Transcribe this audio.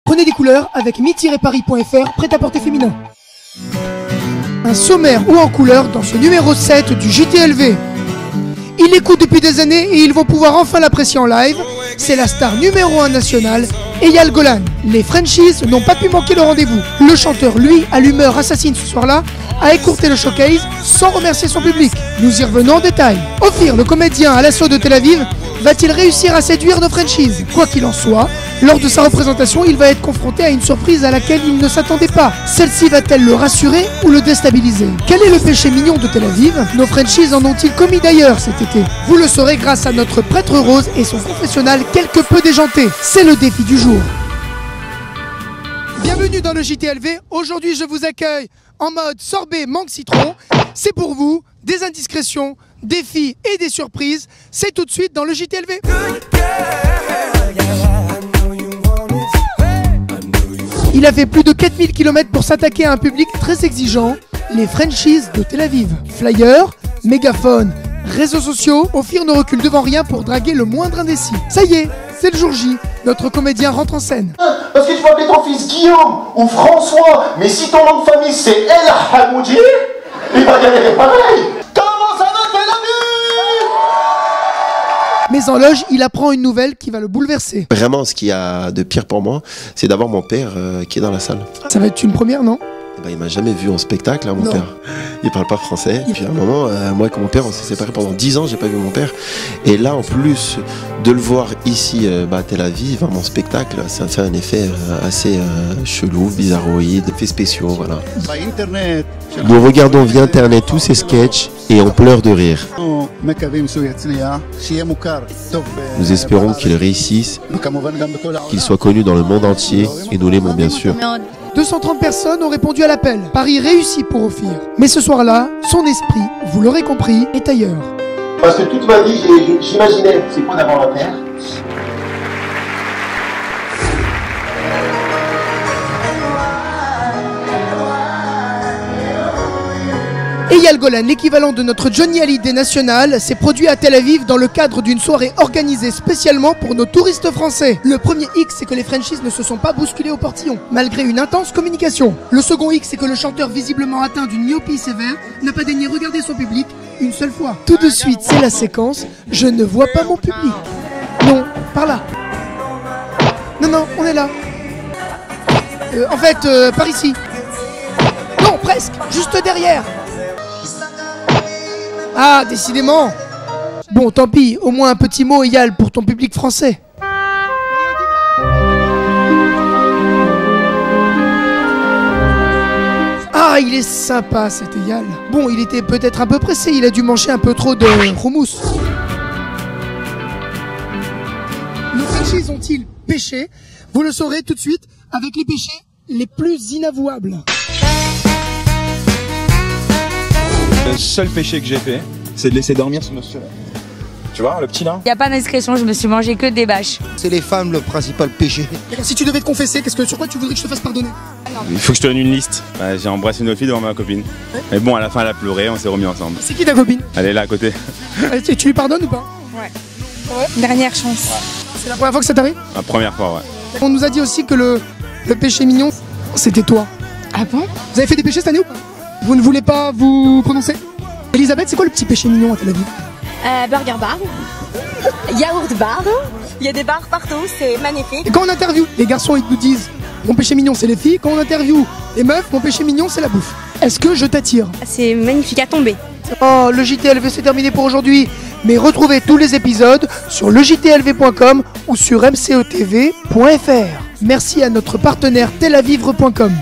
Prenez des couleurs avec mi-paris.fr, prêt-à-porter féminin. Un sommaire ou en couleur dans ce numéro 7 du JTLV. Ils l'écoutent depuis des années et ils vont pouvoir enfin l'apprécier en live. C'est la star numéro 1 nationale, Eyal Golan. Les Frenchies n'ont pas pu manquer le rendez-vous. Le chanteur, lui, à l'humeur assassine ce soir-là, a écourté le showcase sans remercier son public. Nous y revenons en détail. Ophir, le comédien à l'assaut de Tel Aviv, va-t-il réussir à séduire nos Frenchies? Quoi qu'il en soit, lors de sa représentation, il va être confronté à une surprise à laquelle il ne s'attendait pas. Celle-ci va-t-elle le rassurer ou le déstabiliser? Quel est le péché mignon de Tel Aviv? Nos Frenchies en ont-ils commis d'ailleurs cet été? Vous le saurez grâce à notre prêtre rose et son confessionnal quelque peu déjanté. C'est le défi du jour. Bienvenue dans le JTLV. Aujourd'hui, je vous accueille en mode sorbet mangue citron. C'est pour vous des indiscrétions, des filles et des surprises. C'est tout de suite dans le JTLV. Il a fait plus de 4000 km pour s'attaquer à un public très exigeant, les Frenchies de Tel Aviv. Flyers, mégaphone, réseaux sociaux, Ophir ne recule devant rien pour draguer le moindre indécis. Ça y est, c'est le jour J, notre comédien rentre en scène. Parce que tu vas appeler ton fils Guillaume ou François, mais si ton nom de famille c'est El Hamoudi, il va galérer pareil. Comment ça va Tel Aviv? Mais en loge, il apprend une nouvelle qui va le bouleverser. Vraiment, ce qu'il y a de pire pour moi, c'est d'avoir mon père qui est dans la salle. Ça va être une première, non? Il m'a jamais vu en spectacle, hein, mon Non. père. Il parle pas français. Et puis à un moment, moi et mon père, on s'est séparés pendant 10 ans, j'ai pas vu mon père. Et là, en plus de le voir ici à Tel Aviv, mon spectacle, ça fait un effet assez chelou, bizarroïde, effets spéciaux, voilà. Nous regardons via internet tous ces sketchs et on pleure de rire. Nous espérons qu'il réussisse, qu'il soit connu dans le monde entier et nous l'aimons bien sûr. 230 personnes ont répondu à l'appel. Paris réussi pour Ophir. Mais ce soir-là, son esprit, vous l'aurez compris, est ailleurs. Parce que toute ma vie, j'imaginais c'est quoi d'avoir un père. Eyal Golan, l'équivalent de notre Johnny Hallyday national, s'est produit à Tel Aviv dans le cadre d'une soirée organisée spécialement pour nos touristes français. Le premier X, c'est que les Frenchies ne se sont pas bousculés au portillon, malgré une intense communication. Le second X, c'est que le chanteur visiblement atteint d'une myopie sévère n'a pas daigné regarder son public une seule fois. Tout de suite, c'est la séquence « Je ne vois pas mon public ». Non, par là. Non, on est là. En fait, par ici. Non, presque, juste derrière. Ah, décidément. Bon, tant pis, au moins un petit mot, Eyal, pour ton public français. Ah, il est sympa cet Eyal. Bon, il était peut-être un peu pressé, il a dû manger un peu trop de houmous. Nos Frenchies ont-ils péché? Vous le saurez tout de suite avec les péchés les plus inavouables. Le seul péché que j'ai fait, c'est de laisser dormir ce monsieur-là. Tu vois, le petit là? Il n'y a pas d'indiscrétion, je me suis mangé que des bâches. C'est les femmes le principal péché. Si tu devais te confesser, sur quoi tu voudrais que je te fasse pardonner? Il faut que je te donne une liste. Ouais, j'ai embrassé une autre fille devant ma copine. Ouais. Mais bon, à la fin, elle a pleuré, on s'est remis ensemble. C'est qui ta copine? Elle est là à côté. Tu lui pardonnes ou pas? Ouais. Dernière chance. C'est la première fois que ça t'arrive? La première fois, ouais. On nous a dit aussi que le péché mignon, c'était toi. Ah bon? Vous avez fait des péchés cette année ou pas? Vous ne voulez pas vous prononcer? Elisabeth, c'est quoi le petit péché mignon à Tel Aviv? Burger bar, yaourt bar, il y a des bars partout, c'est magnifique. Et quand on interviewe les garçons, ils nous disent mon péché mignon c'est les filles. Quand on interviewe les meufs, mon péché mignon c'est la bouffe. Est-ce que je t'attire? C'est magnifique à tomber. Oh, le JTLV c'est terminé pour aujourd'hui. Mais retrouvez tous les épisodes sur lejtlv.com ou sur mcotv.fr. Merci à notre partenaire telavivre.com.